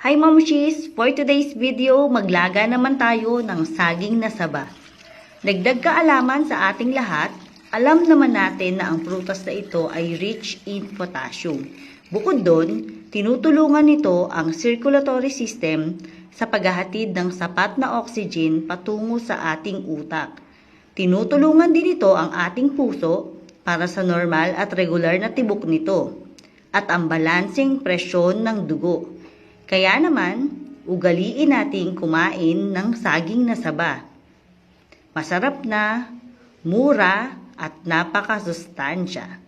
Hi Mamshis! For today's video, maglaga naman tayo ng saging na saba. Dagdag kaalaman sa ating lahat, alam naman natin na ang prutas na ito ay rich in potassium. Bukod doon, tinutulungan nito ang circulatory system sa paghahatid ng sapat na oxygen patungo sa ating utak. Tinutulungan din ito ang ating puso para sa normal at regular na tibok nito at ang balanseng presyon ng dugo. Kaya naman, ugaliin nating kumain ng saging na saba. Masarap na, mura at napakasustansya.